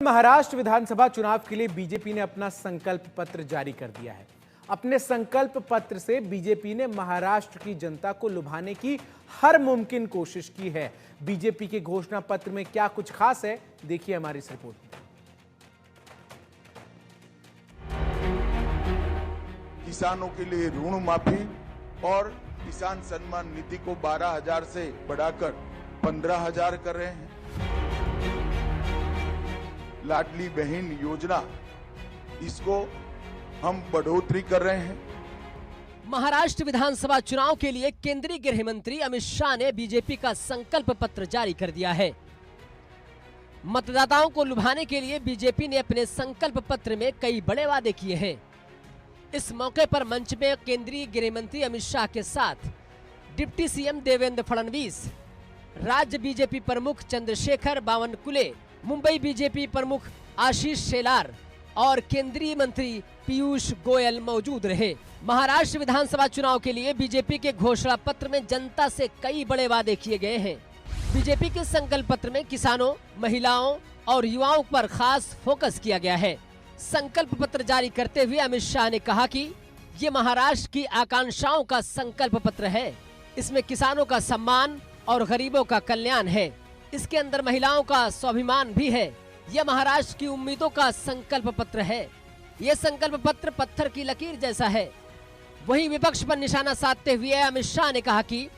महाराष्ट्र विधानसभा चुनाव के लिए बीजेपी ने अपना संकल्प पत्र जारी कर दिया है। अपने संकल्प पत्र से बीजेपी ने महाराष्ट्र की जनता को लुभाने की हर मुमकिन कोशिश की है। बीजेपी के घोषणा पत्र में क्या कुछ खास है, देखिए हमारी इस रिपोर्ट में। किसानों के लिए ऋण माफी और किसान सम्मान निधि को 12,000 से बढ़ाकर 15,000 कर रहे हैं। लाडली बहन योजना, इसको हम बढ़ोतरी कर रहे हैं। महाराष्ट्र विधानसभा चुनाव के लिए केंद्रीय गृह मंत्री अमित शाह ने बीजेपी का संकल्प पत्र जारी कर दिया है। मतदाताओं को लुभाने के लिए बीजेपी ने अपने संकल्प पत्र में कई बड़े वादे किए हैं। इस मौके पर मंच में केंद्रीय गृह मंत्री अमित शाह के साथ डिप्टी सीएम देवेंद्र फडणवीस, राज्य बीजेपी प्रमुख चंद्रशेखर बावनकुले, मुंबई बीजेपी प्रमुख आशीष शेलार और केंद्रीय मंत्री पीयूष गोयल मौजूद रहे। महाराष्ट्र विधानसभा चुनाव के लिए बीजेपी के घोषणा पत्र में जनता से कई बड़े वादे किए गए हैं। बीजेपी के संकल्प पत्र में किसानों, महिलाओं और युवाओं पर खास फोकस किया गया है। संकल्प पत्र जारी करते हुए अमित शाह ने कहा कि ये महाराष्ट्र की आकांक्षाओं का संकल्प पत्र है। इसमें किसानों का सम्मान और गरीबों का कल्याण है। इसके अंदर महिलाओं का स्वाभिमान भी है। यह महाराष्ट्र की उम्मीदों का संकल्प पत्र है। यह संकल्प पत्र पत्थर की लकीर जैसा है। वहीं विपक्ष पर निशाना साधते हुए अमित शाह ने कहा कि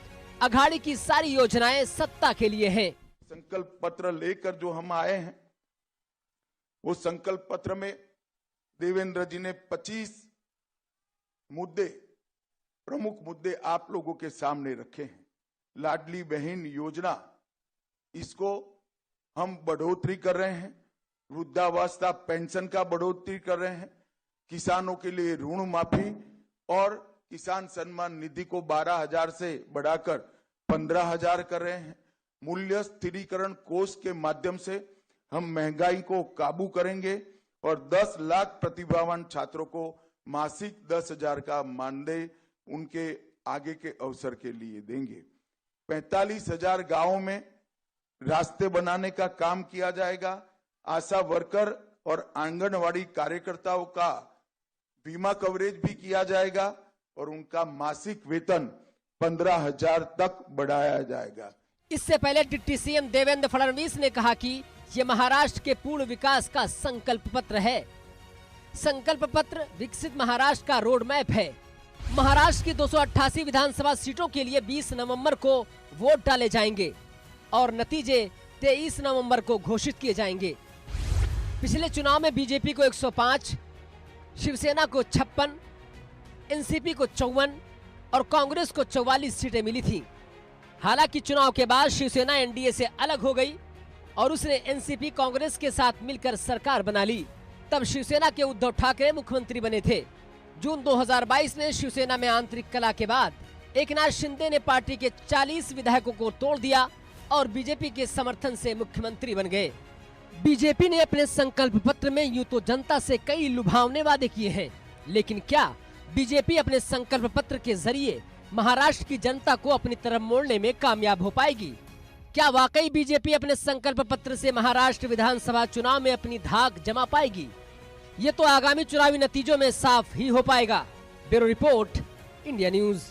अघाड़ी की सारी योजनाएं सत्ता के लिए हैं। संकल्प पत्र लेकर जो हम आए हैं, वो संकल्प पत्र में देवेंद्र जी ने 25 मुद्दे, प्रमुख मुद्दे आप लोगों के सामने रखे हैं। लाडली बहन योजना, इसको हम बढ़ोतरी कर रहे हैं। वृद्धावस्था पेंशन का बढ़ोतरी कर रहे हैं। किसानों के लिए ऋण माफी और किसान सम्मान निधि को 12,000 से बढ़ाकर 15,000 कर रहे हैं। मूल्य स्थिरीकरण कोष के माध्यम से हम महंगाई को काबू करेंगे और 10 लाख प्रतिभावान छात्रों को मासिक 10,000 का मानदेय उनके आगे के अवसर के लिए देंगे। 45,000 गांवों में रास्ते बनाने का काम किया जाएगा। आशा वर्कर और आंगनवाड़ी कार्यकर्ताओं का बीमा कवरेज भी किया जाएगा और उनका मासिक वेतन 15,000 तक बढ़ाया जाएगा। इससे पहले डिप्टी सीएम देवेंद्र फडणवीस ने कहा कि ये महाराष्ट्र के पूर्ण विकास का संकल्प पत्र है। संकल्प पत्र विकसित महाराष्ट्र का रोड मैप है। महाराष्ट्र की 288 विधानसभा सीटों के लिए 20 नवंबर को वोट डाले जाएंगे और नतीजे 23 नवंबर को घोषित किए जाएंगे। पिछले चुनाव में बीजेपी को 105, शिवसेना को 56, एनसीपी को 54 और कांग्रेस को 44 सीटें मिली थी। हालांकि चुनाव के बाद शिवसेना एनडीए से अलग हो गई और उसने एनसीपी कांग्रेस के साथ मिलकर सरकार बना ली। तब शिवसेना के उद्धव ठाकरे मुख्यमंत्री बने थे। जून 2022 में शिवसेना में आंतरिक कलह के बाद एकनाथ शिंदे ने पार्टी के 40 विधायकों को तोड़ दिया और बीजेपी के समर्थन से मुख्यमंत्री बन गए। बीजेपी ने अपने संकल्प पत्र में यूं तो जनता से कई लुभावने वादे किए हैं, लेकिन क्या बीजेपी अपने संकल्प पत्र के जरिए महाराष्ट्र की जनता को अपनी तरफ मोड़ने में कामयाब हो पाएगी? क्या वाकई बीजेपी अपने संकल्प पत्र से महाराष्ट्र विधानसभा चुनाव में अपनी धाक जमा पाएगी? ये तो आगामी चुनावी नतीजों में साफ ही हो पाएगा। Bureau report, India news.